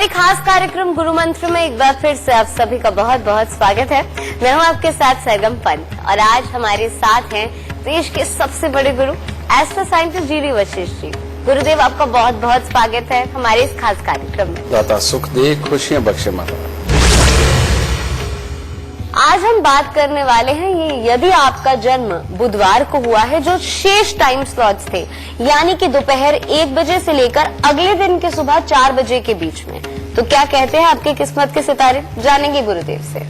हमारे खास कार्यक्रम गुरु मंत्र में एक बार फिर से आप सभी का बहुत बहुत स्वागत है। मैं हूं आपके साथ सरगम पंत और आज हमारे साथ हैं देश के सबसे बड़े गुरु astro scientist GD Vashishtha ji. गुरुदेव, आपका बहुत बहुत स्वागत है हमारे इस खास कार्यक्रम में। दाता सुख दे, खुशियां बख्शे माता। आज हम बात करने वाले हैं ये, यदि आपका जन्म बुधवार को हुआ है, जो शेष टाइम स्लॉट्स थे, यानी कि दोपहर 1 बजे से लेकर अगले दिन के सुबह 4 बजे के बीच में, तो क्या कहते हैं आपकी किस्मत के सितारे, जानेंगे गुरुदेव से।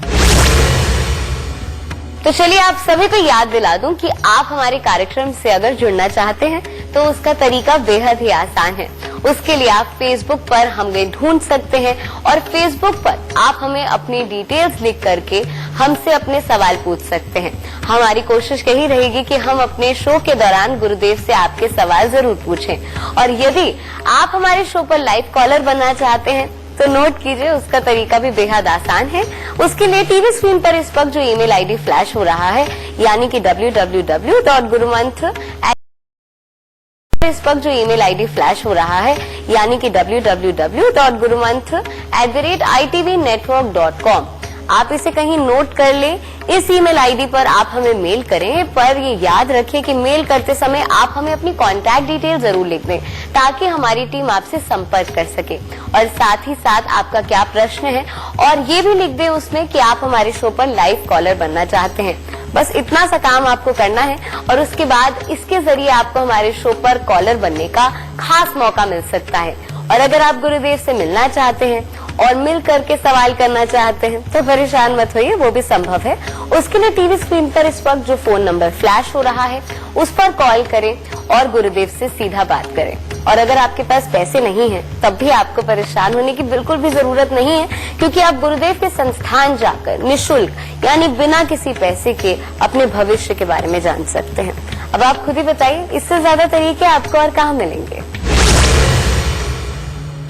तो चलिए आप सभी को याद दिला दूं कि आप हमारे कार्यक्रम से अगर जुड़ना चाहते हैं तो उसका तरीका बेहद ही आसान है। उसके लिए आप फेसबुक पर हमें ढूंढ सकते हैं और फेसबुक पर आप हमें अपनी डिटेल्स लिख करके हमसे अपने सवाल पूछ सकते हैं। हमारी कोशिश यही रहेगी कि हम अपने शो के दौरान गुरुदेव से आपके सवाल जरूर पूछें। और यदि आप हमारे शो पर लाइव कॉलर बनना चाहते हैं तो नोट कीजिए, उसका तरीका भी बेहद आसान है। उसके लिए टीवी स्क्रीन पर इस वक्त जो ईमेल आईडी फ्लैश हो रहा है, यानी कि www.gurumantra, इस वक्त जो ईमेल आईडी फ्लैश हो रहा है, यानी कि www.gurumantra@itvnetwork.com, आप इसे कहीं नोट कर लें। इस ईमेल आईडी पर आप हमें मेल करें, पर ये याद रखिए कि मेल करते समय आप हमें अपनी कांटेक्ट डिटेल जरूर लिख दें ताकि हमारी टीम आपसे संपर्क कर सके। और साथ ही साथ आपका क्या प्रश्न है और ये भी लिख दें उसमें कि आप हमारे शो पर लाइव कॉलर बनना चाहते हैं। बस इतना सा काम आपको करना है और उसके बाद इसके जरिए आपको हमारे शो पर कॉलर बनने का खास मौका मिल सकता है। और अगर आप गुरुदेव से मिलना चाहते हैं और मिल करके सवाल करना चाहते हैं तो परेशान मत होइए, वो भी संभव है। उसके लिए टीवी स्क्रीन पर इस वक्त जो फोन नंबर फ्लैश हो रहा है उस पर कॉल करें और गुरुदेव से सीधा बात करें। और अगर आपके पास पैसे नहीं हैं तब भी आपको परेशान होने की बिल्कुल भी जरूरत नहीं है, क्योंकि आप गुरुदेव के संस्थान जाकर निःशुल्क यानी बिना किसी पैसे के अपने भविष्य के बारे में जान सकते हैं। अब आप खुद ही बताइए, इससे ज्यादा तरीके आपको और कहाँ मिलेंगे।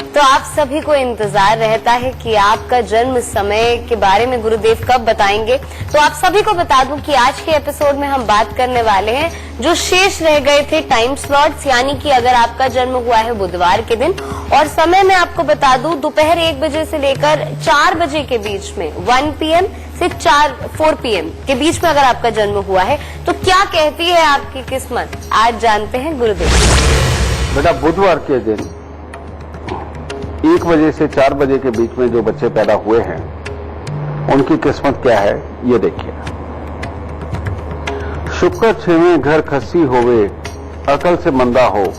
तो आप सभी को इंतजार रहता है कि आपका जन्म समय के बारे में गुरुदेव कब बताएंगे। तो आप सभी को बता दूं कि आज के एपिसोड में हम बात करने वाले हैं जो शेष रह गए थे टाइम स्लॉट्स, यानी कि अगर आपका जन्म हुआ है बुधवार के दिन और समय मैं आपको बता दूं दोपहर 1 बजे से लेकर 4 बजे के बीच में, 1 PM से 4 PM के बीच में अगर आपका जन्म हुआ है तो क्या कहती है आपकी किस्मत, आज जानते हैं गुरुदेव। बेटा, बुधवार के दिन 1 बजे से 4 बजे के बीच में जो बच्चे पैदा हुए हैं उनकी किस्मत क्या है, ये देखिए। शुक्र 6वें घर खस्सी होवे, अकल से मंदा हो,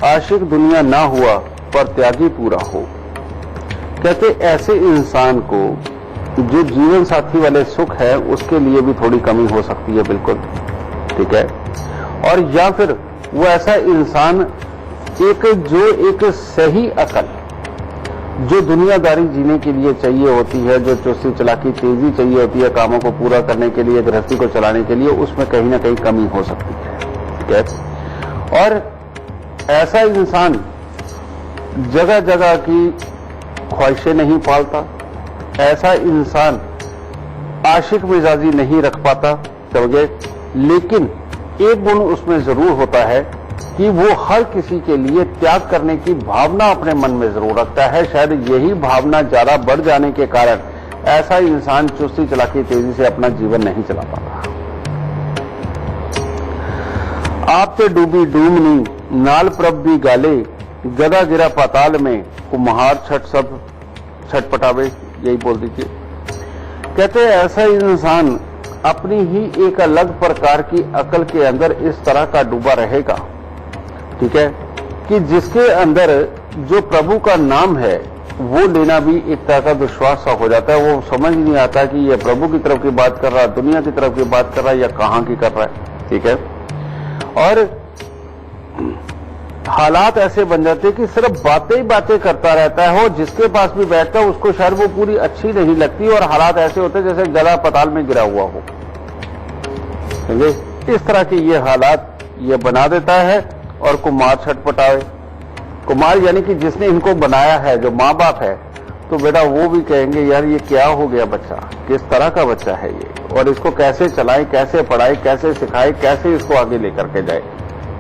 आशिक दुनिया ना हुआ पर त्यागी पूरा हो। कहते ऐसे इंसान को जो जीवन साथी वाले सुख है उसके लिए भी थोड़ी कमी हो सकती है, बिल्कुल ठीक है। और या फिर वो ऐसा इंसान एक सही अकल जो दुनियादारी जीने के लिए चाहिए होती है, जो चुस्ती चालाकी तेजी चाहिए होती है कामों को पूरा करने के लिए, गृहस्थी को चलाने के लिए, उसमें कहीं ना कहीं कमी हो सकती है, ठीक है। और ऐसा इंसान जगह जगह की ख्वाहिशें नहीं पालता, ऐसा इंसान आशिक मिजाजी नहीं रख पाता, समझे। लेकिन एक गुण उसमें जरूर होता है कि वो हर किसी के लिए त्याग करने की भावना अपने मन में जरूर रखता है। शायद यही भावना ज्यादा बढ़ जाने के कारण ऐसा इंसान चुस्ती चालाकी तेजी से अपना जीवन नहीं चला पाता। आप पे डूबी डूमनी नाल प्रभ भी गाले, गदा गिरा पाताल में कुम्हार छठ सब छटपटावे, यही बोल दीजिए। कहते ऐसा इंसान अपनी ही एक अलग प्रकार की अकल के अंदर इस तरह का डूबा रहेगा, ठीक है, कि जिसके अंदर जो प्रभु का नाम है वो लेना भी एक तरह का विश्वास सा हो जाता है। वो समझ नहीं आता कि ये प्रभु की तरफ की बात कर रहा है, दुनिया की तरफ की बात कर रहा है या कहाँ की कर रहा है, ठीक है। और हालात ऐसे बन जाते हैं कि सिर्फ बातें ही बातें करता रहता है, और जिसके पास भी बैठता है उसको शायद वो पूरी अच्छी नहीं लगती, और हालात ऐसे होते हैं जैसे गला पताल में गिरा हुआ हो, समझे। इस तरह के ये हालात ये बना देता है। और कुमार छटपटावे, कुमार यानी कि जिसने इनको बनाया है, जो माँ बाप है, तो बेटा वो भी कहेंगे यार ये क्या हो गया बच्चा, किस तरह का बच्चा है ये, और इसको कैसे चलाएं, कैसे पढ़ाएं, कैसे सिखाएं, कैसे इसको आगे लेकर के जाए।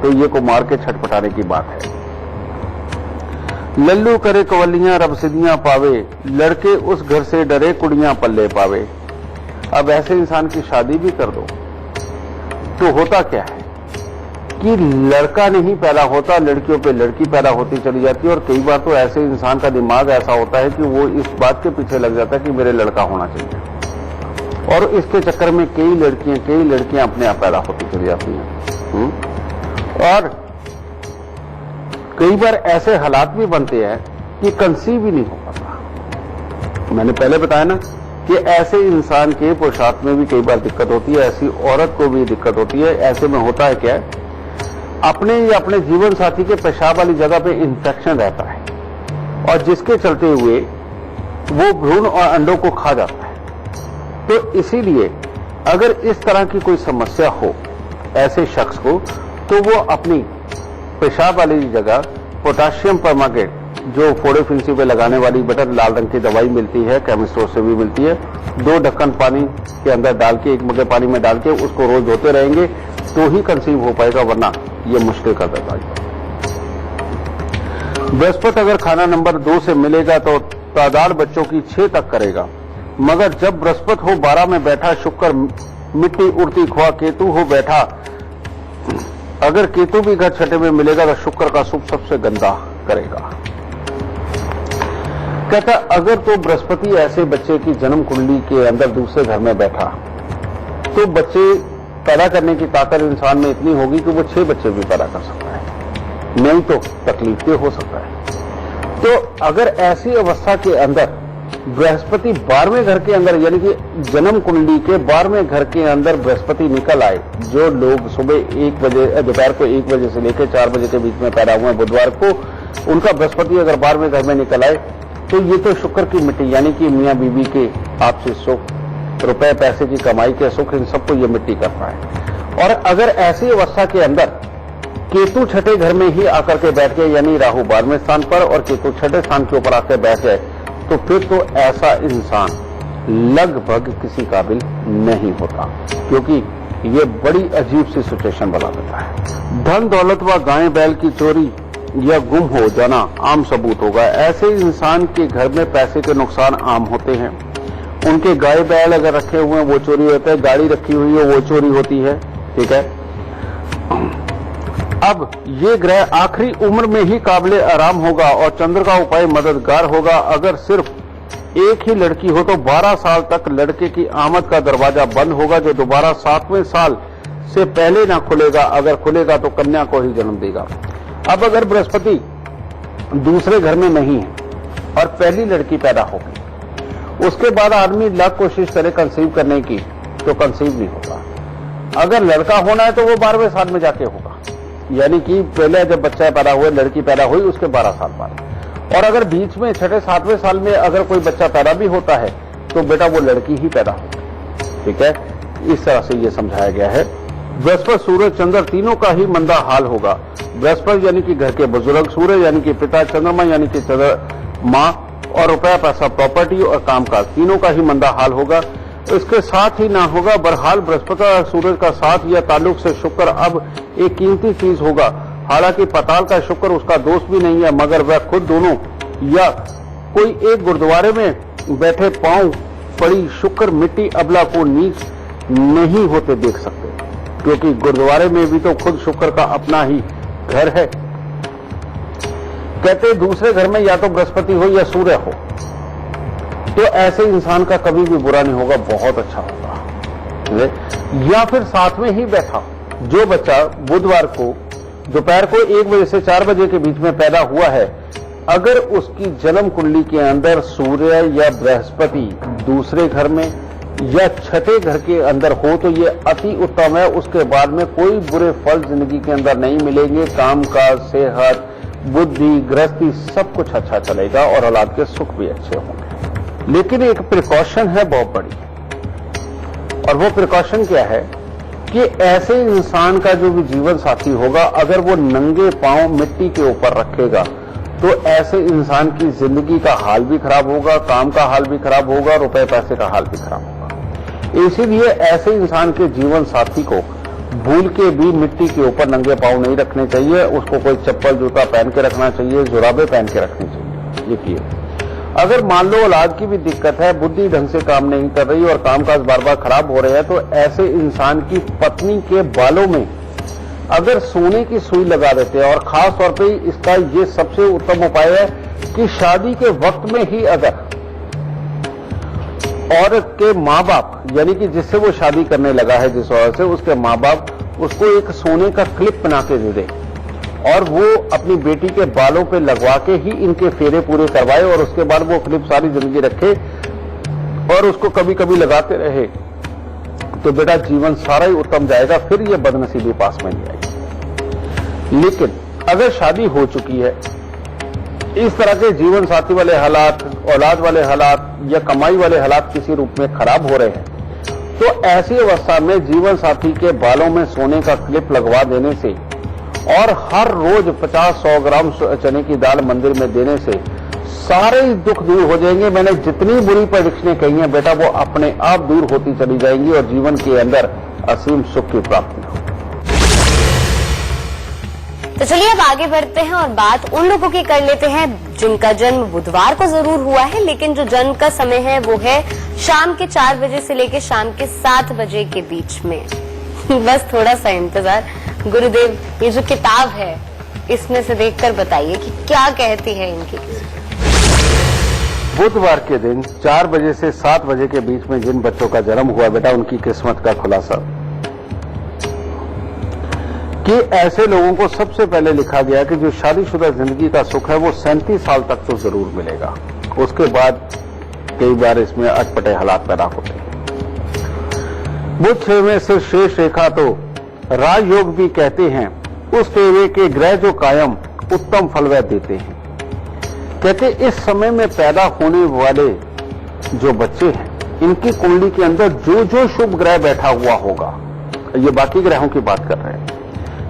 तो ये कुमार के छटपटाने की बात है। लल्लू करे कवलियां रब सिद्धियां पावे, लड़के उस घर से डरे कुड़ियां पल्ले पावे। अब ऐसे इंसान की शादी भी कर दो तो होता क्या है कि लड़का नहीं पैदा होता, लड़कियों पे लड़की पैदा होती चली जाती है। और कई बार तो ऐसे इंसान का दिमाग ऐसा होता है कि वो इस बात के पीछे लग जाता है कि मेरे लड़का होना चाहिए, और इसके चक्कर में कई लड़कियां अपने आप पैदा होती चली जाती हैं। और कई बार ऐसे हालात भी बनते हैं कि कंसीव भी नहीं हो पाता। मैंने पहले बताया ना कि ऐसे इंसान के पोशाक में भी कई बार दिक्कत होती है, ऐसी औरत को भी दिक्कत होती है। ऐसे में होता है क्या, अपने या अपने जीवन साथी के पेशाब वाली जगह पे इंफेक्शन रहता है, और जिसके चलते हुए वो भ्रूण और अंडों को खा जाता है। तो इसीलिए अगर इस तरह की कोई समस्या हो ऐसे शख्स को, तो वो अपनी पेशाब वाली जगह पोटाशियम परमांगनेट, जो फोड़े फिंसी पे लगाने वाली बटन लाल रंग की दवाई मिलती है, केमिस्ट स्टोर से भी मिलती है, 2 ढक्कन पानी के अंदर डाल के, 1 मग्गे पानी में डाल के उसको रोज धोते रहेंगे तो ही कंसीव हो पाएगा, वरना ये मुश्किल कर देता है। बृहस्पति अगर खाना नंबर 2 से मिलेगा तो तादाद बच्चों की 6 तक करेगा, मगर जब बृहस्पति हो 12 में बैठा, शुक्र मिट्टी उड़ती खुआ केतु हो बैठा, अगर केतु भी घर छठे में मिलेगा तो शुक्र का शुभ सबसे गंदा करेगा। कहता अगर तो बृहस्पति ऐसे बच्चे की जन्म कुंडली के अंदर दूसरे घर में बैठा तो बच्चे पैदा करने की ताकत इंसान में इतनी होगी कि वो 6 बच्चे भी पैदा कर सकता है, नहीं तो तकलीफ भी हो सकता है। तो अगर ऐसी अवस्था के अंदर बृहस्पति 12वें घर के अंदर, यानी कि जन्म कुंडली के 12वें घर के अंदर बृहस्पति निकल आए, जो लोग सुबह 1 बजे, दोपहर को 1 बजे से लेकर 4 बजे के बीच में पैदा हुए बुधवार को, उनका बृहस्पति अगर 12वें घर में निकल आए तो ये तो शुक्र की मिट्टी, यानी कि मियां बीबी के आपसी सुख, रुपए पैसे की कमाई के सुख, इन सबको ये मिट्टी करता है। और अगर ऐसी अवस्था के अंदर केतु छठे घर में ही आकर के बैठ गए, यानी राहु 12वें स्थान पर और केतु छठे स्थान के ऊपर आकर बैठ गए, तो फिर तो ऐसा इंसान लगभग किसी काबिल नहीं होता, क्योंकि ये बड़ी अजीब सी सिचुएशन बना देता है। धन दौलत व गाय बैल की चोरी या गुम हो जाना आम सबूत होगा। ऐसे इंसान के घर में पैसे के नुकसान आम होते हैं। उनके गाय बैल अगर रखे हुए हैं वो चोरी होते हैं, गाड़ी रखी हुई है वो चोरी होती है, ठीक है। अब ये ग्रह आखिरी उम्र में ही काबिले आराम होगा और चंद्र का उपाय मददगार होगा। अगर सिर्फ एक ही लड़की हो तो 12 साल तक लड़के की आमद का दरवाजा बंद होगा, जो दोबारा 7वें साल से पहले ना खुलेगा। अगर खुलेगा तो कन्या को ही जन्म देगा। अब अगर बृहस्पति दूसरे घर में नहीं है और पहली लड़की पैदा होगी, उसके बाद आदमी लाख कोशिश करे कंसीव करने की तो कंसीव नहीं होता। अगर लड़का होना है तो वो 12वें साल में जाके होगा, यानी कि पहले जब बच्चा पैदा हुआ, लड़की पैदा हुई, उसके 12 साल बाद। और अगर बीच में 6ठे 7वें साल में अगर कोई बच्चा पैदा भी होता है तो बेटा वो लड़की ही पैदा होगी, ठीक है। इस तरह से ये समझाया गया है। बृहस्पति सूर्य चंद्र तीनों का ही मंदा हाल होगा। बृहस्पति यानी कि घर के बुजुर्ग, सूर्य यानी कि पिता, चंद्रमा यानी कि माँ, और रुपया पैसा प्रॉपर्टी और कामकाज तीनों का ही मंदा हाल होगा। इसके साथ ही ना होगा, बहरहाल बृहस्पति और सूर्य का साथ या ताल्लुक से शुक्र अब एक कीमती चीज होगा। हालांकि पताल का शुक्र उसका दोस्त भी नहीं है, मगर वह खुद दोनों या कोई एक गुरुद्वारे में बैठे पांव पड़ी शुक्र मिट्टी अबला को नीच नहीं होते देख सकते, क्योंकि गुरुद्वारे में भी तो खुद शुक्र का अपना ही घर है। कहते दूसरे घर में या तो बृहस्पति हो या सूर्य हो, तो ऐसे इंसान का कभी भी बुरा नहीं होगा, बहुत अच्छा होगा। या फिर साथ में ही बैठा जो बच्चा बुधवार को दोपहर को 1 बजे से 4 बजे के बीच में पैदा हुआ है, अगर उसकी जन्म कुंडली के अंदर सूर्य या बृहस्पति दूसरे घर में या छठे घर के अंदर हो तो ये अति उत्तम है। उसके बाद में कोई बुरे फल जिंदगी के अंदर नहीं मिलेंगे। कामकाज, सेहत, बुद्धि, गृहस्थी सब कुछ अच्छा चलेगा और औलाद के सुख भी अच्छे होंगे। लेकिन एक प्रिकॉशन है बहुत बड़ी, और वो प्रिकॉशन क्या है कि ऐसे इंसान का जो भी जीवन साथी होगा, अगर वो नंगे पांव मिट्टी के ऊपर रखेगा तो ऐसे इंसान की जिंदगी का हाल भी खराब होगा, काम का हाल भी खराब होगा, रुपए पैसे का हाल भी खराब होगा। इसीलिए ऐसे इंसान के जीवन साथी को भूल के भी मिट्टी के ऊपर नंगे पांव नहीं रखने चाहिए, उसको कोई चप्पल जूता पहन के रखना चाहिए, जुराबे पहन के रखनी चाहिए। ये किए। अगर मान लो औलाद की भी दिक्कत है, बुद्धि ढंग से काम नहीं कर रही और कामकाज बार बार खराब हो रहे हैं, तो ऐसे इंसान की पत्नी के बालों में अगर सोने की सुई लगा देते हैं, और खास तौर पे इसका ये सबसे उत्तम उपाय है कि शादी के वक्त में ही अगर औरत के माँ बाप, यानी कि जिससे वो शादी करने लगा है जिस औरत से, उसके माँ बाप उसको एक सोने का क्लिप बना के दे दे और वो अपनी बेटी के बालों पे लगवा के ही इनके फेरे पूरे करवाए और उसके बाद वो क्लिप सारी जिंदगी रखे और उसको कभी कभी लगाते रहे, तो बेटा जीवन सारा ही उत्तम जाएगा, फिर ये बदनसीबी पास में नहीं आएगी। लेकिन अगर शादी हो चुकी है, इस तरह के जीवन साथी वाले हालात, औलाद वाले हालात या कमाई वाले हालात किसी रूप में खराब हो रहे हैं, तो ऐसी अवस्था में जीवन साथी के बालों में सोने का क्लिप लगवा देने से और हर रोज 50-100 ग्राम चने की दाल मंदिर में देने से सारे दुख दूर हो जाएंगे। मैंने जितनी बुरी प्रेडिक्शनें कही हैं बेटा, वो अपने आप दूर होती चली जाएंगी और जीवन के अंदर असीम सुख की प्राप्ति होगी। तो चलिए अब आगे बढ़ते हैं और बात उन लोगों की कर लेते हैं जिनका जन्म बुधवार को जरूर हुआ है, लेकिन जो जन्म का समय है वो है शाम के 4 बजे से लेकर शाम के 7 बजे के बीच में। बस थोड़ा सा इंतजार। गुरुदेव, ये जो किताब है इसमें से देखकर बताइए कि क्या कहती है इनकी। बुधवार के दिन 4 बजे से 7 बजे के बीच में जिन बच्चों का जन्म हुआ बेटा, उनकी किस्मत का खुलासा कि ऐसे लोगों को सबसे पहले लिखा गया कि जो शादीशुदा जिंदगी का सुख है वो 37 साल तक तो जरूर मिलेगा, उसके बाद कई बार इसमें अटपटे हालात पैदा होते हैं। बुध फेरे से शेष रेखा तो राजयोग भी कहते हैं, उस फेरे के ग्रह जो कायम उत्तम फल वह देते हैं। कहते इस समय में पैदा होने वाले जो बच्चे हैं, इनकी कुंडली के अंदर जो जो शुभ ग्रह बैठा हुआ होगा, ये बाकी ग्रहों की बात कर रहे हैं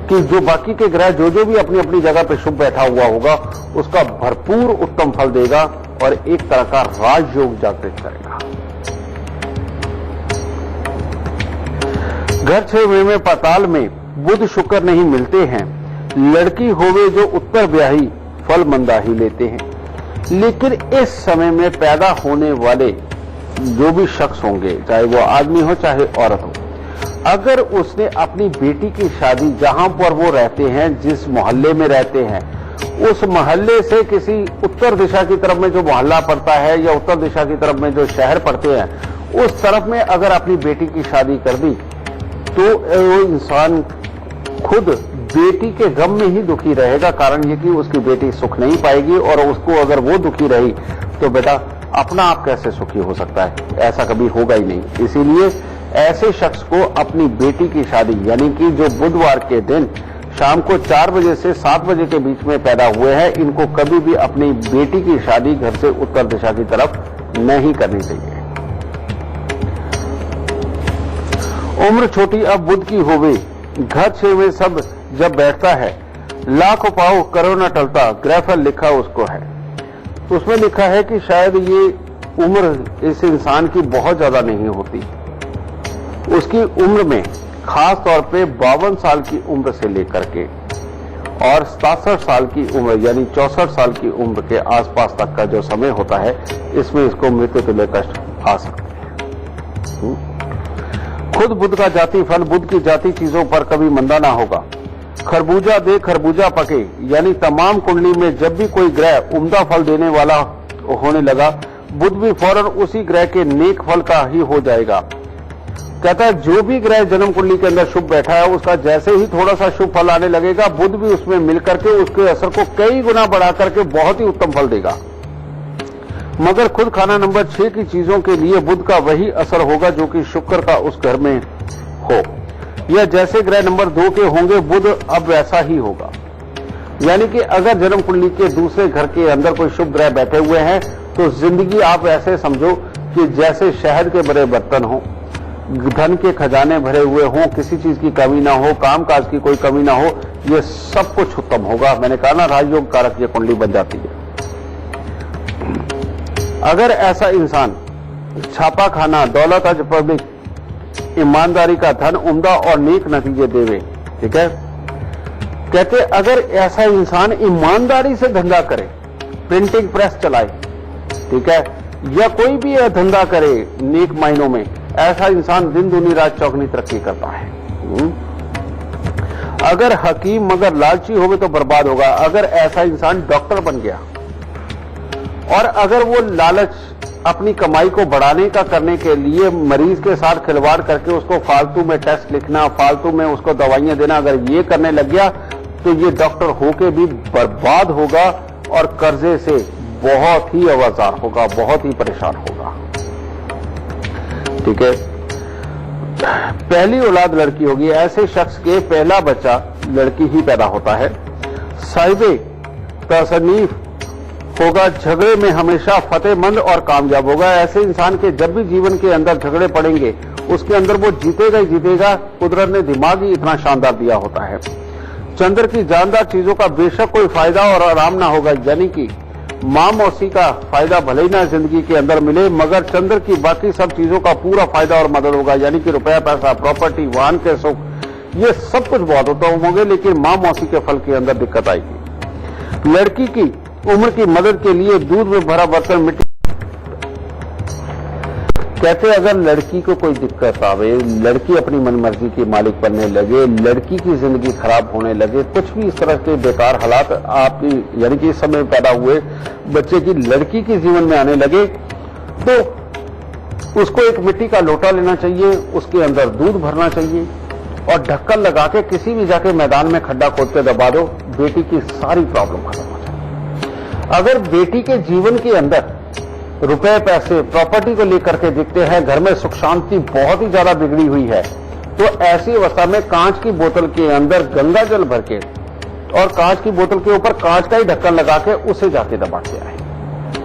कि जो बाकी के ग्रह जो जो भी अपनी अपनी जगह पे शुभ बैठा हुआ होगा, उसका भरपूर उत्तम फल देगा और एक तरह का राजयोग जागृत करेगा। घर 6 में पाताल में बुध शुक्र नहीं मिलते हैं, लड़की होवे जो उत्तर ब्याही फल मंदा ही लेते हैं। लेकिन इस समय में पैदा होने वाले जो भी शख्स होंगे, चाहे वो आदमी हो चाहे औरत हो, अगर उसने अपनी बेटी की शादी जहां पर वो रहते हैं, जिस मोहल्ले में रहते हैं, उस मोहल्ले से किसी उत्तर दिशा की तरफ में जो मोहल्ला पड़ता है या उत्तर दिशा की तरफ में जो शहर पड़ते हैं, उस तरफ में अगर अपनी बेटी की शादी कर दी, तो वो इंसान खुद बेटी के गम में ही दुखी रहेगा। कारण ये कि उसकी बेटी सुख नहीं पाएगी और उसको अगर वो दुखी रही तो बेटा अपना आप कैसे सुखी हो सकता है, ऐसा कभी होगा ही नहीं। इसीलिए ऐसे शख्स को अपनी बेटी की शादी, यानी कि जो बुधवार के दिन शाम को 4 बजे से 7 बजे के बीच में पैदा हुए हैं, इनको कभी भी अपनी बेटी की शादी घर से उत्तर दिशा की तरफ नहीं करनी चाहिए। उम्र छोटी अब बुध की होवे, घर 6 में सब जब बैठता है, लाख पाओ करो न टलता, ग्रहफल लिखा उसको है। उसमें लिखा है कि शायद ये उम्र इस इंसान की बहुत ज्यादा नहीं होती, उसकी उम्र में खास तौर पे 52 साल की उम्र से लेकर के और 67 साल की उम्र यानी 64 साल की उम्र के आसपास तक का जो समय होता है, इसमें इसको मृत्यु तुल्य कष्ट आ सकते हैं। खुद बुध का जाति फल, बुध की जाति चीजों पर कभी मंदा ना होगा। खरबूजा दे खरबूजा पके, यानी तमाम कुंडली में जब भी कोई ग्रह उम्दा फल देने वाला होने लगा, बुध भी फौरन उसी ग्रह के नेक फल का ही हो जाएगा। कहता है जो भी ग्रह जन्म कुंडली के अंदर शुभ बैठा है, उसका जैसे ही थोड़ा सा शुभ फल आने लगेगा, बुध भी उसमें मिलकर के उसके असर को कई गुना बढ़ा करके बहुत ही उत्तम फल देगा। मगर खुद खाना नंबर 6 की चीजों के लिए बुध का वही असर होगा जो कि शुक्र का उस घर में हो, या जैसे ग्रह नंबर 2 के होंगे, बुध अब वैसा ही होगा। यानी कि अगर जन्म कुंडली के दूसरे घर के अंदर कोई शुभ ग्रह बैठे हुए हैं, तो जिंदगी आप ऐसे समझो कि जैसे शहद के भरे बर्तन हो, धन के खजाने भरे हुए हों, किसी चीज की कमी ना हो, कामकाज की कोई कमी ना हो, ये सब कुछ उत्तम होगा। मैंने कहा ना, राजयोग कारक ये कुंडली बन जाती है। अगर ऐसा इंसान छापा खाना, दौलत अज पब्लिक ईमानदारी का धन उम्दा और नेक नतीजे देवे। ठीक है, कहते अगर ऐसा इंसान ईमानदारी से धंधा करे, प्रिंटिंग प्रेस चलाए, ठीक है, या कोई भी यह धंधा करे नेक मायनों में, ऐसा इंसान दिन दूनी रात चौगनी तरक्की करता है। अगर हकीम मगर लालची होवे तो बर्बाद होगा। अगर ऐसा इंसान डॉक्टर बन गया और अगर वो लालच अपनी कमाई को बढ़ाने का करने के लिए मरीज के साथ खिलवाड़ करके उसको फालतू में टेस्ट लिखना, फालतू में उसको दवाइयां देना, अगर ये करने लग गया तो ये डॉक्टर होके भी बर्बाद होगा और कर्जे से बहुत ही अवाजार होगा, बहुत ही परेशान होगा। ठीक है, पहली औलाद लड़की होगी, ऐसे शख्स के पहला बच्चा लड़की ही पैदा होता है। साहिबे तसनीफ होगा, झगड़े में हमेशा फतेहमंद और कामयाब होगा। ऐसे इंसान के जब भी जीवन के अंदर झगड़े पड़ेंगे उसके अंदर वो जीतेगा ही जीतेगा। कुदरत ने दिमाग ही इतना शानदार दिया होता है। चंद्र की जानदार चीजों का बेशक कोई फायदा और आराम ना होगा, यानी कि मां मौसी का फायदा भले ही ना जिंदगी के अंदर मिले, मगर चंद्र की बाकी सब चीजों का पूरा फायदा और मदद होगा, यानी कि रुपया पैसा, प्रॉपर्टी, वाहन के सुख, ये सब कुछ बहुत होता होंगे, लेकिन मां मौसी के फल के अंदर दिक्कत आएगी। लड़की की उम्र की मदद के लिए दूध में भरा बर्तन मिट्टी, कहते अगर लड़की को कोई दिक्कत आवे, लड़की अपनी मनमर्जी की मालिक बनने लगे, लड़की की जिंदगी खराब होने लगे, कुछ भी इस तरह के बेकार हालात आपकी यानी कि इस समय पैदा हुए बच्चे की लड़की के जीवन में आने लगे, तो उसको एक मिट्टी का लोटा लेना चाहिए, उसके अंदर दूध भरना चाहिए और ढक्कन लगा के किसी भी जाके मैदान में खड्डा खोद के दबा दो, बेटी की सारी प्रॉब्लम खत्म हो जाए। अगर बेटी के जीवन के अंदर रुपए पैसे प्रॉपर्टी को लेकर के दिखते हैं, घर में सुख शांति बहुत ही ज्यादा बिगड़ी हुई है, तो ऐसी अवस्था में कांच की बोतल के अंदर गंगा जल भर के और कांच की बोतल के ऊपर कांच का ही ढक्कन लगा के उसे जाके दबा के आए,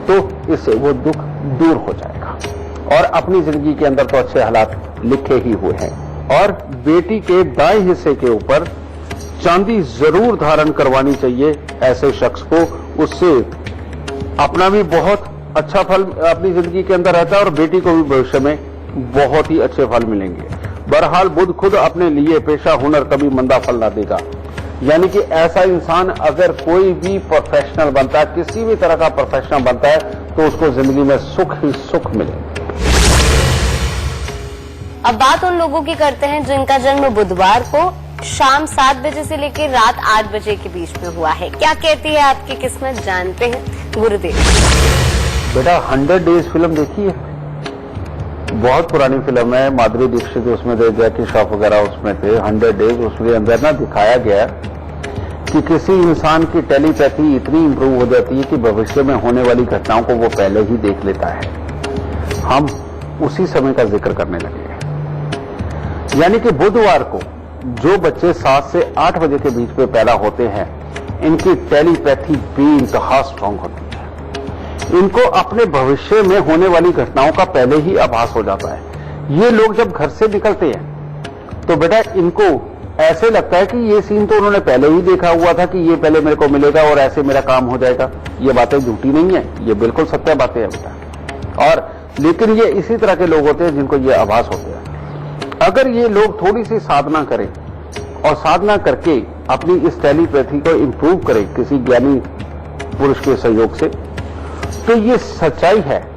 तो इससे वो दुख दूर हो जाएगा। और अपनी जिंदगी के अंदर तो अच्छे हालात लिखे ही हुए हैं। और बेटी के दाएं हिस्से के ऊपर चांदी जरूर धारण करवानी चाहिए ऐसे शख्स को, उससे अपना भी बहुत अच्छा फल अपनी जिंदगी के अंदर रहता है और बेटी को भी भविष्य में बहुत ही अच्छे फल मिलेंगे। बहरहाल बुध खुद अपने लिए पेशा हुनर कभी मंदा फल ना देगा, यानी कि ऐसा इंसान अगर कोई भी प्रोफेशनल बनता है, किसी भी तरह का प्रोफेशनल बनता है, तो उसको जिंदगी में सुख ही सुख मिलेगा। अब बात उन लोगों की करते हैं जिनका जन्म बुधवार को शाम 7 बजे से लेकर रात 8 बजे के बीच में हुआ है। क्या कहती है आपकी किस्मत, जानते हैं गुरुदेव। बेटा 100 डेज फिल्म देखी है, बहुत पुरानी फिल्म है, माधुरी दीक्षित उसमें थे, जैकी श्रॉफ वगैरह उसमें थे। 100 डेज उसके अंदर ना दिखाया गया कि किसी इंसान की टेलीपैथी इतनी इंप्रूव हो जाती है कि भविष्य में होने वाली घटनाओं को वो पहले ही देख लेता है। हम उसी समय का जिक्र करने लगे हैं, यानी कि बुधवार को जो बच्चे 7 से 8 बजे के बीच में पैदा होते हैं, इनकी टेलीपैथी बेइंतहा स्ट्रांग होती है। इनको अपने भविष्य में होने वाली घटनाओं का पहले ही आभास हो जाता है। ये लोग जब घर से निकलते हैं तो बेटा इनको ऐसे लगता है कि ये सीन तो उन्होंने पहले ही देखा हुआ था कि ये पहले मेरे को मिलेगा और ऐसे मेरा काम हो जाएगा। ये बातें झूठी नहीं है, ये बिल्कुल सत्य बातें हैं बेटा। और लेकिन ये इसी तरह के लोग होते हैं जिनको ये आभास होते हैं। अगर ये लोग थोड़ी सी साधना करें और साधना करके अपनी इस टेलीपैथी को इंप्रूव करें किसी ज्ञानी पुरुष के सहयोग से, तो ये सच्चाई है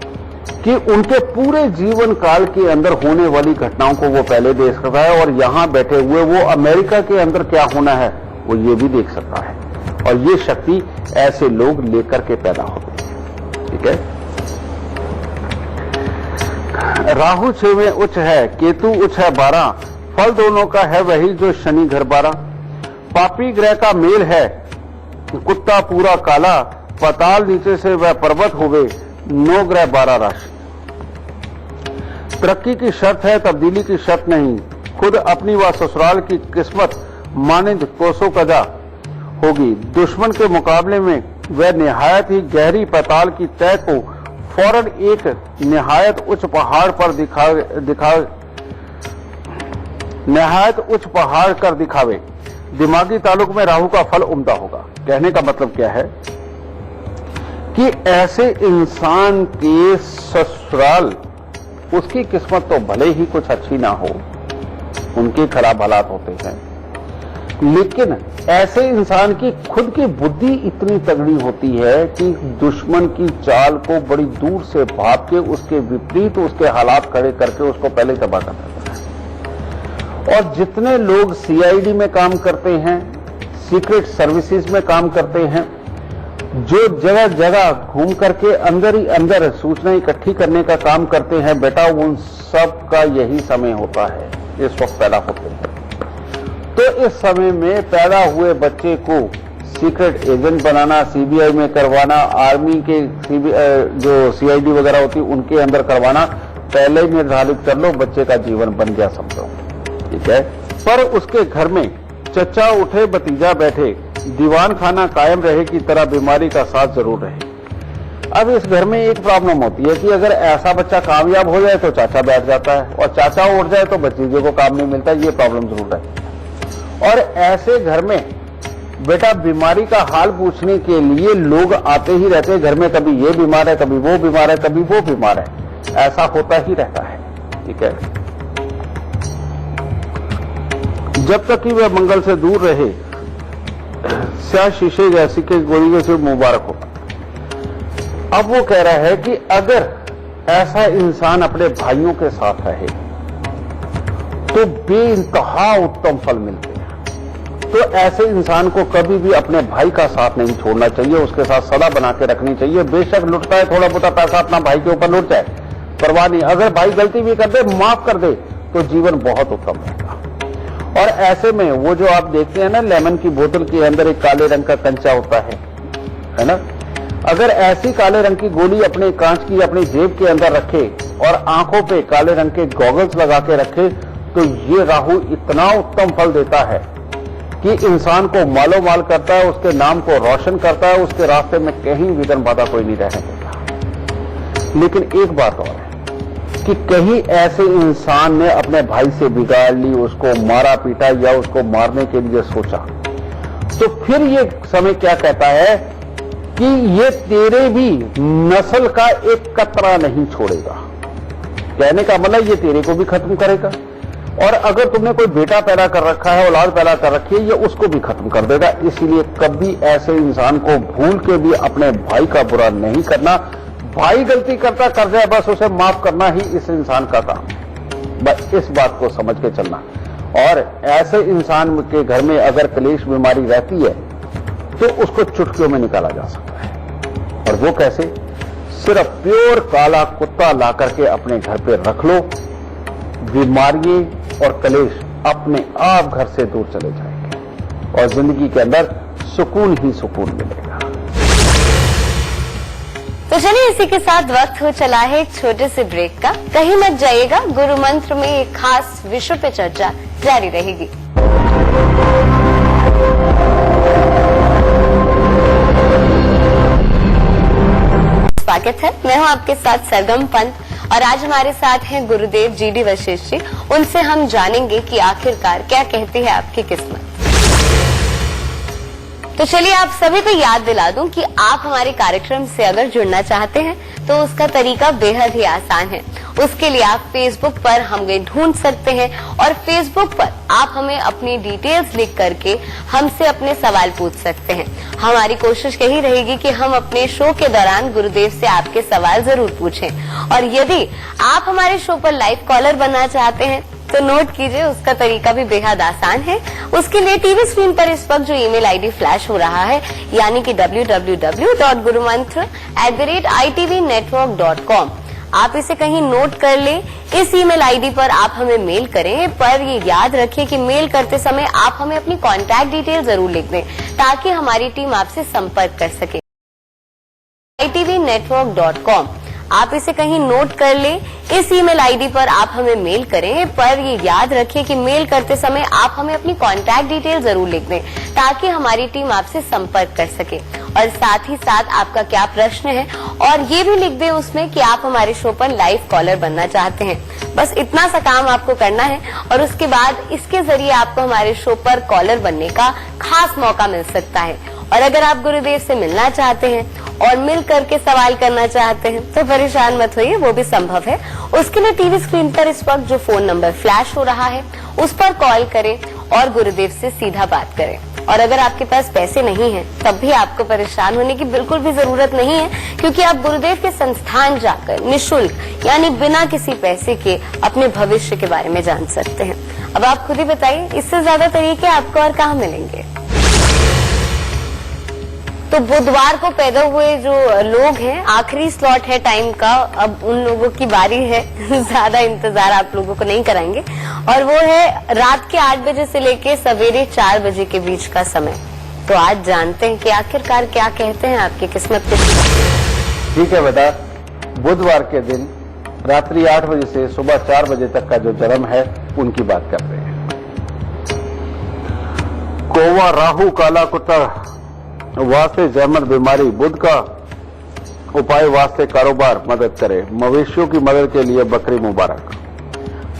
कि उनके पूरे जीवन काल के अंदर होने वाली घटनाओं को वो पहले देख सकता है और यहां बैठे हुए वो अमेरिका के अंदर क्या होना है वो ये भी देख सकता है। और ये शक्ति ऐसे लोग लेकर के पैदा होते हैं। ठीक है, राहु 6 में उच्च है, केतु उच्च है 12, फल दोनों का है वही जो शनि घर 12। पापी ग्रह का मेल है, कुत्ता पूरा काला, पताल नीचे से वह पर्वत होवे, 9 ग्रह 12 राशि। तरक्की की शर्त है, तब्दीली की शर्त नहीं। खुद अपनी व ससुराल की किस्मत मानिंद कोसों कजा होगी। दुश्मन के मुकाबले में वह निहायत ही गहरी पाताल की तय को फौरन एक निहायत उच्च पहाड़ पर निहायत उच्च पहाड़ कर दिखावे। दिमागी ताल्लुक में राहु का फल उम्दा होगा। कहने का मतलब क्या है कि ऐसे इंसान के ससुराल उसकी किस्मत तो भले ही कुछ अच्छी ना हो, उनके खराब हालात होते हैं। लेकिन ऐसे इंसान की खुद की बुद्धि इतनी तगड़ी होती है कि दुश्मन की चाल को बड़ी दूर से भाप के उसके विपरीत उसके हालात खड़े करके उसको पहले तबाह कर देता है। और जितने लोग सीआईडी में काम करते हैं, सीक्रेट सर्विसेज में काम करते हैं, जो जगह जगह घूम करके अंदर ही अंदर सूचना इकट्ठी करने का काम करते हैं, बेटा उन सब का यही समय होता है, इस वक्त पैदा होते हैं। तो इस समय में पैदा हुए बच्चे को सीक्रेट एजेंट बनाना, सीबीआई में करवाना, आर्मी के जो सीआईडी वगैरह होती है उनके अंदर करवाना, पहले ही निर्धारित कर लो, बच्चे का जीवन बन गया समझो, ठीक है। पर उसके घर में चचा उठे भतीजा बैठे, दीवान खाना कायम रहे की तरह बीमारी का साथ जरूर रहे। अब इस घर में एक प्रॉब्लम होती है कि अगर ऐसा बच्चा कामयाब हो जाए तो चाचा बैठ जाता है, और चाचा उठ जाए तो भतीजे को काम नहीं मिलता, ये प्रॉब्लम जरूर है। और ऐसे घर में बेटा बीमारी का हाल पूछने के लिए लोग आते ही रहते हैं घर में, कभी ये बीमार है, कभी वो बीमार है, कभी वो बीमार है, ऐसा होता ही रहता है, ठीक है। जब तक कि वह मंगल से दूर रहे, स्याह शीशे जैसी के गोली को सिर्फ मुबारक हो। अब वो कह रहा है कि अगर ऐसा इंसान अपने भाइयों के साथ रहे तो बेइंतहा उत्तम फल मिलते हैं। तो ऐसे इंसान को कभी भी अपने भाई का साथ नहीं छोड़ना चाहिए, उसके साथ सदा बना के रखनी चाहिए। बेशक लुटता है थोड़ा बहुत पैसा अपना भाई के ऊपर लुट जाए, परवाह नहीं, अगर भाई गलती भी कर दे, माफ कर दे, तो जीवन बहुत उत्तम रहेगा। और ऐसे में वो जो आप देखते हैं ना, लेमन की बोतल के अंदर एक काले रंग का कंचा होता है ना, अगर ऐसी काले रंग की गोली अपने कांच की अपनी जेब के अंदर रखे और आंखों पे काले रंग के गॉगल्स लगा के रखे, तो ये राहु इतना उत्तम फल देता है कि इंसान को मालो माल करता है, उसके नाम को रोशन करता है, उसके रास्ते में कहीं विघ्न बाधा कोई नहीं रहने देता। लेकिन एक बात और है कि कहीं ऐसे इंसान ने अपने भाई से बिगाड़ ली, उसको मारा पीटा या उसको मारने के लिए सोचा, तो फिर ये समय क्या कहता है कि ये तेरे भी नस्ल का एक कतरा नहीं छोड़ेगा। कहने का मतलब ये तेरे को भी खत्म करेगा, और अगर तुमने कोई बेटा पैदा कर रखा है, औलाद पैदा कर रखी है, ये उसको भी खत्म कर देगा। इसीलिए कभी ऐसे इंसान को भूल के भी अपने भाई का बुरा नहीं करना। भाई गलती करता कर जाए, बस उसे माफ करना ही इस इंसान का काम है, बस इस बात को समझ के चलना। और ऐसे इंसान के घर में अगर क्लेश बीमारी रहती है तो उसको चुटकियों में निकाला जा सकता है। और वो कैसे? सिर्फ प्योर काला कुत्ता ला करके अपने घर पे रख लो, बीमारी और कलेश अपने आप घर से दूर चले जाएंगे और जिंदगी के अंदर सुकून ही सुकून मिलेगा। तो चलिए इसी के साथ वक्त हो चला है एक छोटे से ब्रेक का। कहीं मत जाइएगा, गुरु मंत्र में एक खास विषय पे चर्चा जारी रहेगी। स्वागत है, मैं हूं आपके साथ सरगम पंत और आज हमारे साथ हैं गुरुदेव जीडी वशिष्ठ जी। उनसे हम जानेंगे कि आखिरकार क्या कहती है आपकी किस्मत। तो चलिए आप सभी को याद दिला दूं कि आप हमारे कार्यक्रम से अगर जुड़ना चाहते हैं तो उसका तरीका बेहद ही आसान है। उसके लिए आप फेसबुक पर हमें ढूंढ सकते हैं और फेसबुक पर आप हमें अपनी डिटेल्स लिख करके हमसे अपने सवाल पूछ सकते हैं। हमारी कोशिश यही रहेगी कि हम अपने शो के दौरान गुरुदेव से आपके सवाल जरूर पूछें। और यदि आप हमारे शो पर लाइव कॉलर बनना चाहते हैं तो नोट कीजिए, उसका तरीका भी बेहद आसान है। उसके लिए टीवी स्क्रीन पर इस वक्त जो ईमेल आईडी फ्लैश हो रहा है, यानी कि www.gurumantra@itvnetwork.com, आप इसे कहीं नोट कर लें। इस ईमेल आईडी पर आप हमें मेल करें, पर ये याद रखिए कि मेल करते समय आप हमें अपनी कॉन्टैक्ट डिटेल जरूर लिख दें ताकि हमारी टीम आपसे संपर्क कर सके। itvnetwork.com, आप इसे कहीं नोट कर लें। इस ईमेल आईडी पर आप हमें मेल करें, पर ये याद रखिए कि मेल करते समय आप हमें अपनी कॉन्टैक्ट डिटेल जरूर लिख दें ताकि हमारी टीम आपसे संपर्क कर सके। और साथ ही साथ आपका क्या प्रश्न है और ये भी लिख दें उसमें कि आप हमारे शो पर लाइव कॉलर बनना चाहते हैं। बस इतना सा काम आपको करना है और उसके बाद इसके जरिए आपको हमारे शो पर कॉलर बनने का खास मौका मिल सकता है। और अगर आप गुरुदेव से मिलना चाहते हैं और मिल करके सवाल करना चाहते हैं तो परेशान मत होइए, वो भी संभव है। उसके लिए टीवी स्क्रीन पर इस वक्त जो फोन नंबर फ्लैश हो रहा है उस पर कॉल करें और गुरुदेव से सीधा बात करें। और अगर आपके पास पैसे नहीं हैं तब भी आपको परेशान होने की बिल्कुल भी जरूरत नहीं है, क्योंकि आप गुरुदेव के संस्थान जाकर निःशुल्क यानी बिना किसी पैसे के अपने भविष्य के बारे में जान सकते हैं। अब आप खुद ही बताइए, इससे ज्यादा तरीके आपको और कहाँ मिलेंगे। तो बुधवार को पैदा हुए जो लोग हैं, आखिरी स्लॉट है टाइम का, अब उन लोगों की बारी है। ज्यादा इंतजार आप लोगों को नहीं कराएंगे, और वो है रात के 8 बजे से लेके सवेरे 4 बजे के बीच का समय। तो आज जानते हैं कि आखिरकार क्या कहते हैं आपकी किस्मत के। ठीक है बेटा, बुधवार के दिन रात्रि 8 बजे से सुबह 4 बजे तक का जो जन्म है उनकी बात कर रहे हैं। कौवा, राहु, काला कुत्ता वास्ते जहमत बीमारी, बुध का उपाय वास्ते कारोबार मदद करे, मवेशियों की मदद के लिए बकरी मुबारक।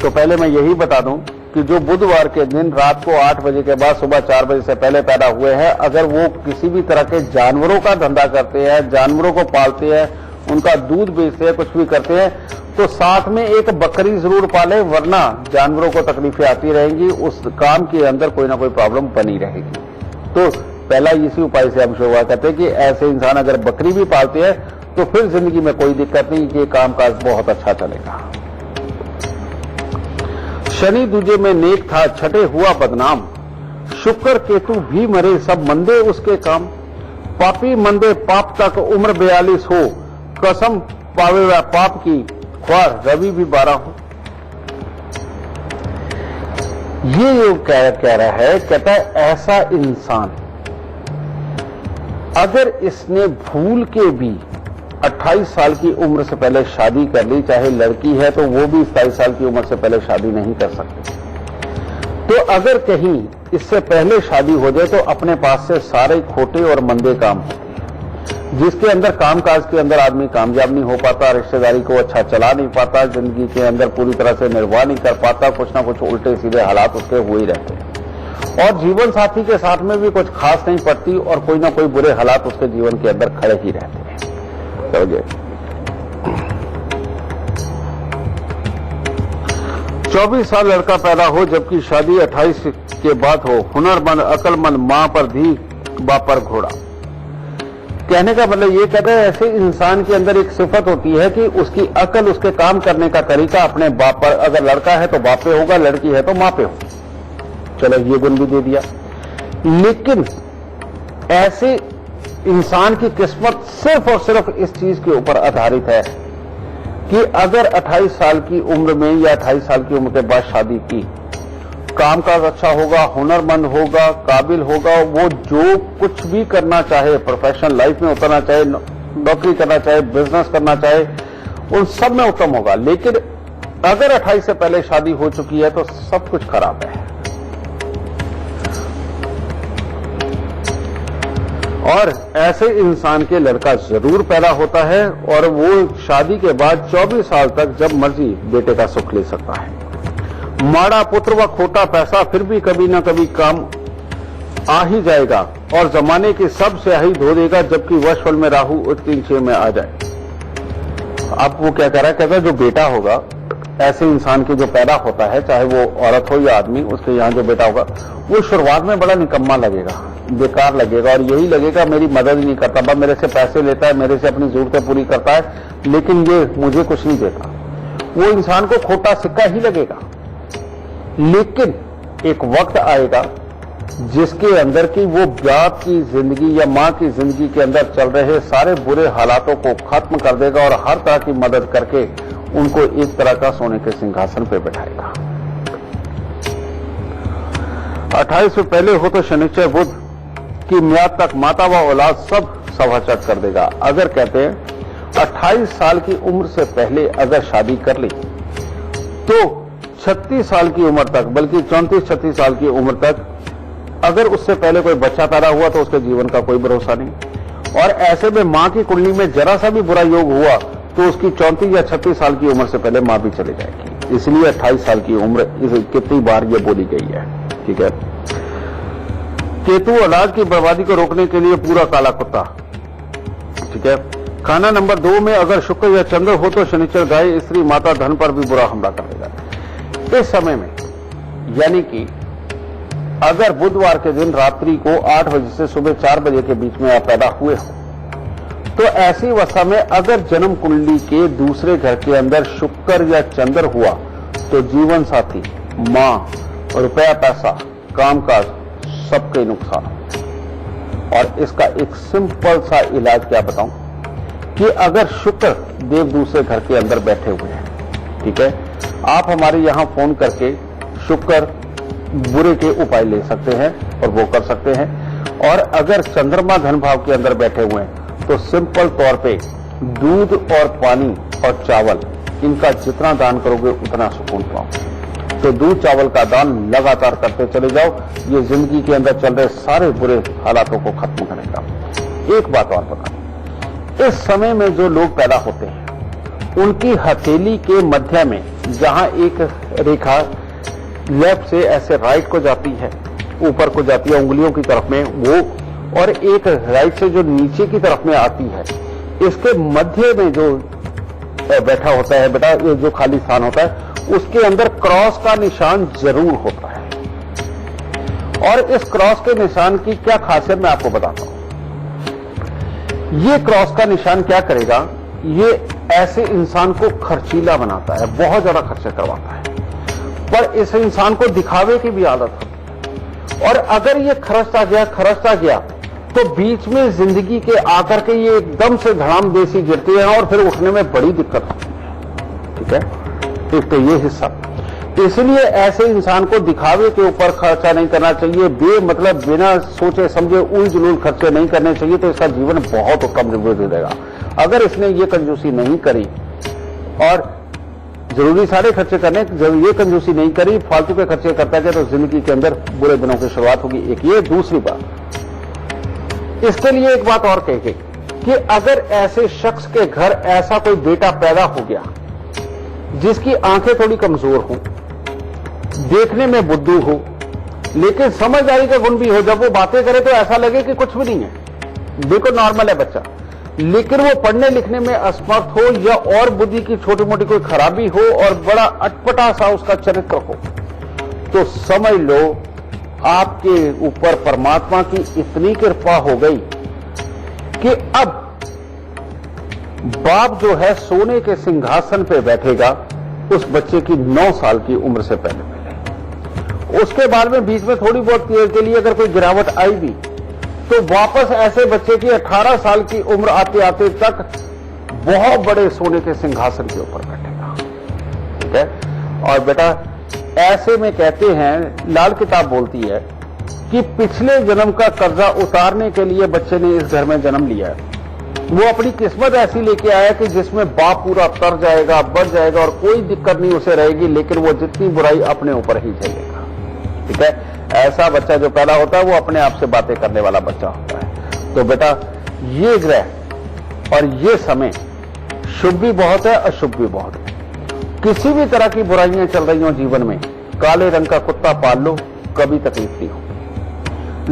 तो पहले मैं यही बता दूं कि जो बुधवार के दिन रात को 8 बजे के बाद सुबह 4 बजे से पहले पैदा हुए हैं, अगर वो किसी भी तरह के जानवरों का धंधा करते हैं, जानवरों को पालते हैं, उनका दूध बेचते हैं, कुछ भी करते हैं, तो साथ में एक बकरी जरूर पाले, वरना जानवरों को तकलीफें आती रहेंगी, उस काम के अंदर कोई ना कोई प्रॉब्लम बनी रहेगी। तो पहला इसी उपाय से हम शुरुआत करते हैं कि ऐसे इंसान अगर बकरी भी पालते हैं तो फिर जिंदगी में कोई दिक्कत नहीं, कि कामकाज बहुत अच्छा चलेगा। शनि दूजे में नेक था, छठे हुआ बदनाम, शुक्र केतु भी मरे, सब मंदे उसके काम, पापी मंदे पाप तक उम्र 42 हो, कसम पावे वह पाप की, ख्वार रवि भी 12 हो। ये कह रहा है, कहता है ऐसा इंसान अगर इसने भूल के भी 28 साल की उम्र से पहले शादी कर ली, चाहे लड़की है तो वो भी 27 साल की उम्र से पहले शादी नहीं कर सकती। तो अगर कहीं इससे पहले शादी हो जाए तो अपने पास से सारे खोटे और मंदे काम होते हैं, जिसके अंदर कामकाज के अंदर आदमी कामयाब नहीं हो पाता, रिश्तेदारी को अच्छा चला नहीं पाता, जिंदगी के अंदर पूरी तरह से निर्वाह नहीं कर पाता, कुछ ना कुछ उल्टे सीधे हालात उसके हुए ही रहते हैं, और जीवन साथी के साथ में भी कुछ खास नहीं पड़ती, और कोई ना कोई बुरे हालात उसके जीवन के अंदर खड़े ही रहते हैं। समझे? 24 साल लड़का पैदा हो जबकि शादी 28 के बाद हो, हुनरमंद, अकलमंद, मां पर धी, बाप पर घोड़ा। कहने का मतलब ये कहते हैं ऐसे इंसान के अंदर एक सिफत होती है कि उसकी अकल, उसके काम करने का तरीका अपने बाप पर, अगर लड़का है तो बाप पे होगा, लड़की है तो मां पे हो। चलो ये गुण भी दे दिया। लेकिन ऐसे इंसान की किस्मत सिर्फ और सिर्फ इस चीज के ऊपर आधारित है कि अगर 28 साल की उम्र में या 28 साल की उम्र के बाद शादी की, कामकाज अच्छा होगा, हुनरमंद होगा, काबिल होगा, वो जो कुछ भी करना चाहे, प्रोफेशनल लाइफ में उतरना चाहे, नौकरी करना चाहे, बिजनेस करना चाहे, उन सब में उत्तम होगा। लेकिन अगर 28 से पहले शादी हो चुकी है तो सब कुछ खराब है। और ऐसे इंसान के लड़का जरूर पैदा होता है, और वो शादी के बाद 24 साल तक जब मर्जी बेटे का सुख ले सकता है। माड़ा पुत्र व खोटा पैसा फिर भी कभी ना कभी काम आ ही जाएगा, और जमाने की सब स्याही धो देगा, जबकि वर्षफल में राहु 3-6 में आ जाए। अब वो क्या कह रहा है, कहता है जो बेटा होगा ऐसे इंसान के जो पैदा होता है, चाहे वो औरत हो या आदमी, उसके यहाँ जो बेटा होगा वो शुरुआत में बड़ा निकम्मा लगेगा, बेकार लगेगा, और यही लगेगा मेरी मदद ही नहीं करता, बस मेरे से पैसे लेता है, मेरे से अपनी जरूरतें पूरी करता है, लेकिन ये मुझे कुछ नहीं देता। वो इंसान को खोटा सिक्का ही लगेगा। लेकिन एक वक्त आएगा जिसके अंदर की वो बाप की जिंदगी या मां की जिंदगी के अंदर चल रहे सारे बुरे हालातों को खत्म कर देगा, और हर तरह की मदद करके उनको एक तरह का सोने के सिंहासन पर बैठाएगा। 28 से पहले हो तो शनिचर बुध की म्याद तक माता व औलाद सब सवाचट कर देगा। अगर कहते हैं 28 साल की उम्र से पहले अगर शादी कर ली तो 36 साल की उम्र तक, बल्कि 34-36 साल की उम्र तक अगर उससे पहले कोई बच्चा पैदा हुआ तो उसके जीवन का कोई भरोसा नहीं। और ऐसे में मां की कुंडली में जरा सा भी बुरा योग हुआ तो उसकी 34 या 36 साल की उम्र से पहले मां भी चली जाएगी। इसलिए 28 साल की उम्र कितनी बार ये बोली गई है। ठीक है। केतु अनाज की बर्बादी को रोकने के लिए पूरा काला कुत्ता। ठीक है। खाना नंबर 2 में अगर शुक्र या चंद्र हो तो शनिचर गाय, स्त्री, माता, धन पर भी बुरा हमला कर देगा। इस समय में यानी कि अगर बुधवार के दिन रात्रि को 8 बजे से सुबह 4 बजे के बीच में आप पैदा हुए हो तो ऐसी अवस्था में अगर जन्म कुंडली के दूसरे घर के अंदर शुक्र या चंद्र हुआ तो जीवन साथी, मां, रुपया, पैसा, कामकाज सबके नुकसान। और इसका एक सिंपल सा इलाज क्या बताऊं कि अगर शुक्र देव दूसरे घर के अंदर बैठे हुए हैं, ठीक है, आप हमारे यहां फोन करके शुक्र बुरे के उपाय ले सकते हैं और वो कर सकते हैं। और अगर चंद्रमा धन भाव के अंदर बैठे हुए हैं तो सिंपल तौर पे दूध और पानी और चावल इनका जितना दान करोगे उतना सुकून पाओगे। तो दूध चावल का दान लगातार करते चले जाओ, ये जिंदगी के अंदर चल रहे सारे बुरे हालातों को खत्म करेगा। एक बात और बता, इस समय में जो लोग पैदा होते हैं उनकी हथेली के मध्य में जहां एक रेखा लेफ्ट से ऐसे राइट को जाती है, ऊपर को जाती है उंगलियों की तरफ में वो, और एक राइट से जो नीचे की तरफ में आती है, इसके मध्य में जो बैठा होता है बेटा, ये जो खाली स्थान होता है उसके अंदर क्रॉस का निशान जरूर होता है। और इस क्रॉस के निशान की क्या खासियत मैं आपको बताता हूं। ये क्रॉस का निशान क्या करेगा, ये ऐसे इंसान को खर्चीला बनाता है, बहुत ज्यादा खर्चे करवाता है, पर इस इंसान को दिखावे की भी आदत होती है। और अगर ये खरचता गया तो बीच में जिंदगी के आकर के ये एकदम से धड़ाम देसी गिरते हैं और फिर उठने में बड़ी दिक्कत होती है। ठीक है, एक तो ये हिस्सा। इसलिए ऐसे इंसान को दिखावे के ऊपर खर्चा नहीं करना चाहिए, बेमतलब बिना सोचे समझे उल जुलूल खर्चे नहीं करने चाहिए, तो इसका जीवन बहुत कम रहेगा। अगर इसने ये कंजूसी नहीं करी और जरूरी सारे खर्चे करने, ये कंजूसी नहीं करी, फालतू के खर्चे करता है तो जिंदगी के अंदर बुरे दिनों की शुरुआत होगी। एक ये, दूसरी बात, इसके लिए एक बात और कहेंगे कि अगर ऐसे शख्स के घर ऐसा कोई बेटा पैदा हो गया जिसकी आंखें थोड़ी कमजोर हो, देखने में बुद्धू हो, लेकिन समझदारी का गुण भी हो, जब वो बातें करे तो ऐसा लगे कि कुछ भी नहीं है, बिल्कुल नॉर्मल है बच्चा, लेकिन वो पढ़ने लिखने में असमर्थ हो या और बुद्धि की छोटी मोटी कोई खराबी हो और बड़ा अटपटा सा उसका चरित्र हो, तो समझ लो आपके ऊपर परमात्मा की इतनी कृपा हो गई कि अब बाप जो है सोने के सिंहासन पे बैठेगा उस बच्चे की 9 साल की उम्र से पहले। उसके बाद में बीच में थोड़ी बहुत देर के लिए अगर कोई गिरावट आई भी तो वापस ऐसे बच्चे की 18 साल की उम्र आते आते तक बहुत बड़े सोने के सिंहासन के ऊपर बैठेगा। ठीक है, और बेटा ऐसे में कहते हैं, लाल किताब बोलती है कि पिछले जन्म का कर्जा उतारने के लिए बच्चे ने इस घर में जन्म लिया है। वो अपनी किस्मत ऐसी लेके आया कि जिसमें बाप पूरा तर जाएगा, बढ़ जाएगा और कोई दिक्कत नहीं उसे रहेगी, लेकिन वो जितनी बुराई अपने ऊपर ही झेलेगा। ठीक है, ऐसा बच्चा जो पैदा होता है वो अपने आप से बातें करने वाला बच्चा होता है। तो बेटा ये ग्रह और ये समय शुभ भी बहुत है, अशुभ भी बहुत है। किसी भी तरह की बुराइयां चल रही हो जीवन में, काले रंग का कुत्ता पाल लो, कभी तकलीफ नहीं हो।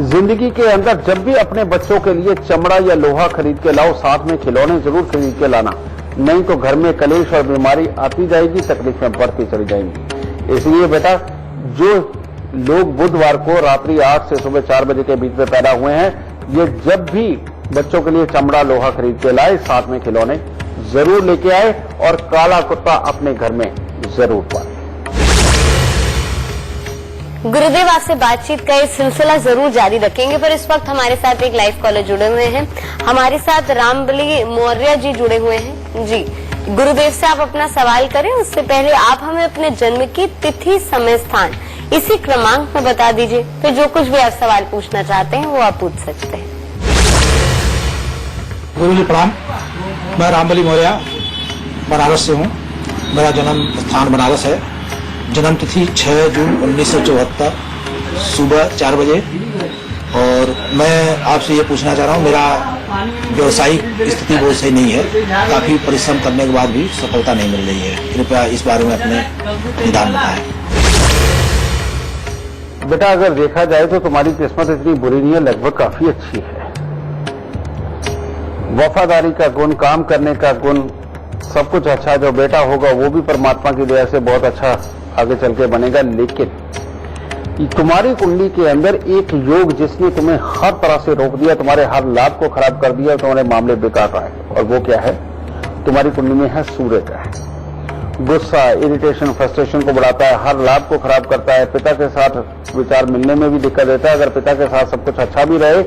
जिंदगी के अंदर जब भी अपने बच्चों के लिए चमड़ा या लोहा खरीद के लाओ, साथ में खिलौने जरूर खरीद के लाना, नहीं तो घर में कलेश और बीमारी आती जाएगी, तकलीफें बढ़ती चली जाएंगी। इसलिए बेटा जो लोग बुधवार को रात्रि 8 से सुबह 4 बजे के बीच में पैदा हुए हैं, ये जब भी बच्चों के लिए चमड़ा लोहा खरीद के लाए, साथ में खिलौने जरूर लेके आए और काला कुत्ता अपने घर में जरूर पाए। गुरुदेव आपसे बातचीत का ये सिलसिला जरूर जारी रखेंगे, पर इस वक्त हमारे साथ एक लाइव कॉलर जुड़े हुए हैं। हमारे साथ रामबली मौर्य जी जुड़े हुए हैं। जी गुरुदेव से आप अपना सवाल करें, उससे पहले आप हमें अपने जन्म की तिथि, समय, स्थान इसी क्रमांक में बता दीजिए, फिर जो कुछ भी आप सवाल पूछना चाहते हैं वो आप पूछ सकते हैं। गुरु जी प्रणाम, मैं रामबली मौर्य बनारस से हूँ। मेरा जन्म स्थान बनारस है। जन्म तिथि 6 जून 1974 सुबह 4 बजे। और मैं आपसे ये पूछना चाह रहा हूँ, मेरा व्यवसायिक स्थिति बहुत सही नहीं है, काफी परिश्रम करने के बाद भी सफलता नहीं मिल रही है। कृपया इस बारे में अपने निदान बताएं। बेटा अगर देखा जाए तो तुम्हारी किस्मत इतनी बुरी नहीं है, लगभग काफी अच्छी है। वफादारी का गुण, काम करने का गुण, सब कुछ अच्छा जो बेटा होगा वो भी परमात्मा की दया से बहुत अच्छा आगे चल के बनेगा। लेकिन तुम्हारी कुंडली के अंदर एक योग जिसने तुम्हें हर तरह से रोक दिया, तुम्हारे हर लाभ को खराब कर दिया, तुम्हारे मामले बेकार रहा है। और वो क्या है? तुम्हारी कुंडली में है सूर्य का है। गुस्सा, इरिटेशन, फ्रस्ट्रेशन को बढ़ाता है, हर लाभ को खराब करता है, पिता के साथ विचार मिलने में भी दिक्कत देता है। अगर पिता के साथ सब कुछ अच्छा भी रहे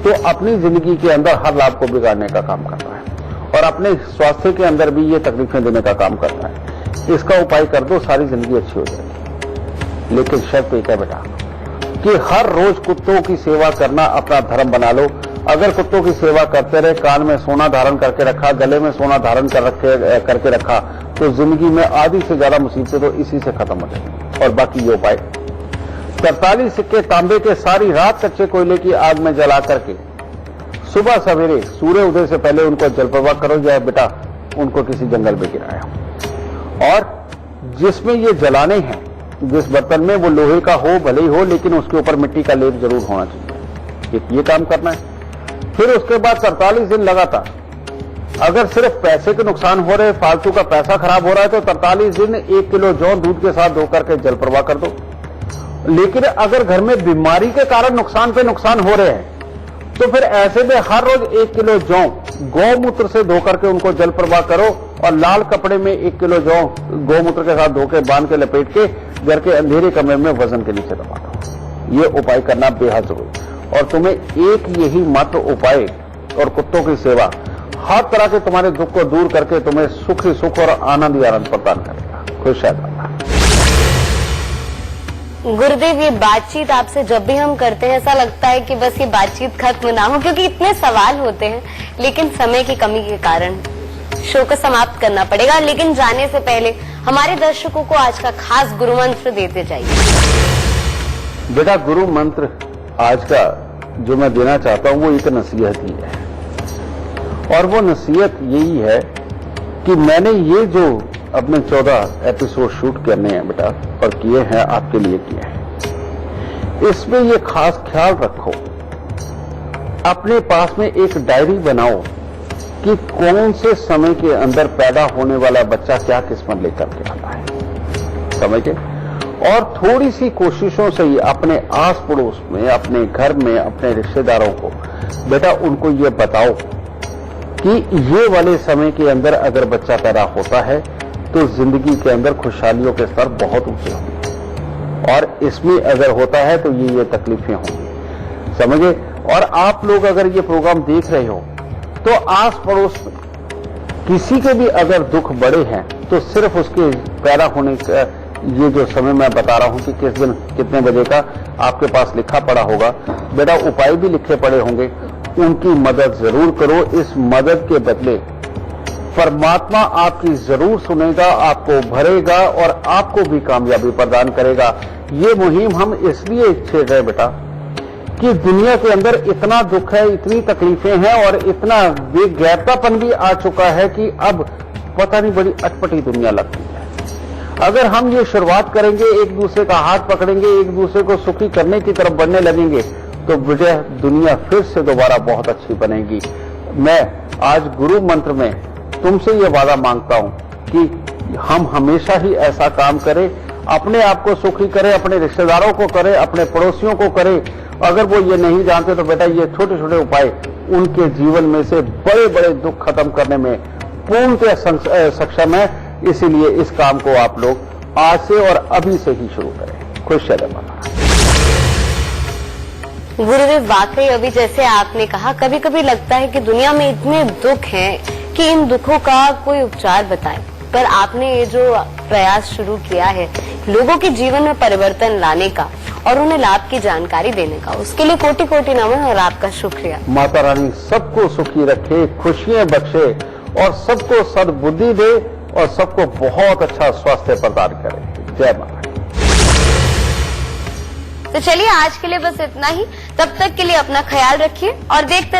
तो अपनी जिंदगी के अंदर हर लाभ को बिगाड़ने का काम करता है और अपने स्वास्थ्य के अंदर भी ये तकलीफें देने का काम करता है। इसका उपाय कर दो, सारी जिंदगी अच्छी हो जाएगी। लेकिन शर्त एक है बेटा कि हर रोज कुत्तों की सेवा करना अपना धर्म बना लो। अगर कुत्तों की सेवा करते रहे, कान में सोना धारण करके रखा, गले में सोना धारण करके रखा, तो जिंदगी में आधी से ज्यादा मुसीबतें तो इसी से खत्म हो जाएंगी। और बाकी ये उपाय 43 सिक्के तांबे के सारी रात कच्चे कोयले की आग में जला करके सुबह सवेरे सूर्य उदय से पहले उनको जल प्रवाह करो, या बेटा उनको किसी जंगल में गिराया। और जिसमें ये जलाने हैं, जिस बर्तन में, वो लोहे का हो भले ही हो, लेकिन उसके ऊपर मिट्टी का लेप जरूर होना चाहिए। ये काम करना है। फिर उसके बाद 43 दिन लगातार, अगर सिर्फ पैसे के नुकसान हो रहे, फालतू का पैसा खराब हो रहा है, तो 43 दिन 1 किलो जौ दूध के साथ धो करके जल प्रवाह कर दो। लेकिन अगर घर में बीमारी के कारण नुकसान पे नुकसान हो रहे हैं, तो फिर ऐसे में हर रोज 1 किलो जौ गौमूत्र से धो करके उनको जल प्रवाह करो और लाल कपड़े में 1 किलो जौ गौमूत्र के साथ धो के बांध के लपेट के घर के अंधेरे कमरे में वजन के नीचे दबा दो। ये उपाय करना बेहद जरूरी। और तुम्हें एक यही मात्र उपाय और कुत्तों की सेवा हर तरह के तुम्हारे दुख को दूर करके तुम्हें सुख ही सुख और आनंद ही आनंद प्रदान करेगा। खुश है। गुरुदेव, ये बातचीत आपसे जब भी हम करते हैं ऐसा लगता है कि बस ये बातचीत खत्म ना हो, क्योंकि इतने सवाल होते हैं, लेकिन समय की कमी के कारण शो को समाप्त करना पड़ेगा। लेकिन जाने से पहले हमारे दर्शकों को आज का खास गुरु मंत्र देते जाइए। बेटा गुरु मंत्र आज का जो मैं देना चाहता हूं वो एक नसीहत ही है। और वो नसीहत यही है कि मैंने ये जो अपने 14 एपिसोड शूट करने हैं बेटा, और किए हैं, आपके लिए किए हैं, इसमें ये खास ख्याल रखो, अपने पास में एक डायरी बनाओ कि कौन से समय के अंदर पैदा होने वाला बच्चा क्या किस्मत लेकर के आता है, समझे? और थोड़ी सी कोशिशों से ही अपने आस पड़ोस में, अपने घर में, अपने रिश्तेदारों को बेटा उनको ये बताओ कि ये वाले समय के अंदर अगर बच्चा पैदा होता है तो जिंदगी के अंदर खुशहालियों के स्तर बहुत ऊंचे होंगे, और इसमें अगर होता है तो ये तकलीफें होंगी, समझे? और आप लोग अगर ये प्रोग्राम देख रहे हो तो आस पड़ोस में किसी के भी अगर दुख बड़े हैं तो सिर्फ उसके पैदा होने का ये जो समय मैं बता रहा हूं कि किस दिन कितने बजे का आपके पास लिखा पड़ा होगा, बेटा उपाय भी लिखे पड़े होंगे, उनकी मदद जरूर करो। इस मदद के बदले परमात्मा आपकी जरूर सुनेगा, आपको भरेगा और आपको भी कामयाबी प्रदान करेगा। ये मुहिम हम इसलिए छेड़ रहे बेटा कि दुनिया के अंदर इतना दुख है, इतनी तकलीफें हैं और इतना बेगैरतापन भी आ चुका है कि अब पता नहीं बड़ी अटपटी दुनिया लगती है। अगर हम ये शुरुआत करेंगे, एक दूसरे का हाथ पकड़ेंगे, एक दूसरे को सुखी करने की तरफ बढ़ने लगेंगे, तो बेटा दुनिया फिर से दोबारा बहुत अच्छी बनेगी। मैं आज गुरु मंत्र में तुमसे ये वादा मांगता हूं कि हम हमेशा ही ऐसा काम करें, अपने आप को सुखी करें, अपने रिश्तेदारों को करें, अपने पड़ोसियों को करें। अगर वो ये नहीं जानते तो बेटा ये छोटे छोटे उपाय उनके जीवन में से बड़े बड़े दुख खत्म करने में पूर्णतः सक्षम है। इसीलिए इस काम को आप लोग आज से और अभी से ही शुरू करें। खुश रहे। गुरुदेव, वाकई अभी जैसे आपने कहा, कभी कभी लगता है कि दुनिया में इतने दुख हैं कि इन दुखों का कोई उपचार बताए, पर आपने ये जो प्रयास शुरू किया है लोगों के जीवन में परिवर्तन लाने का और उन्हें लाभ की जानकारी देने का, उसके लिए कोटि कोटि नमन और आपका शुक्रिया। माता रानी सबको सुखी रखे, खुशियां बख्शे और सबको सद्बुद्धि दे और सबको बहुत अच्छा स्वास्थ्य प्रदान करे। जय माता। तो चलिए आज के लिए बस इतना ही। तब तक के लिए अपना ख्याल रखिए और देखते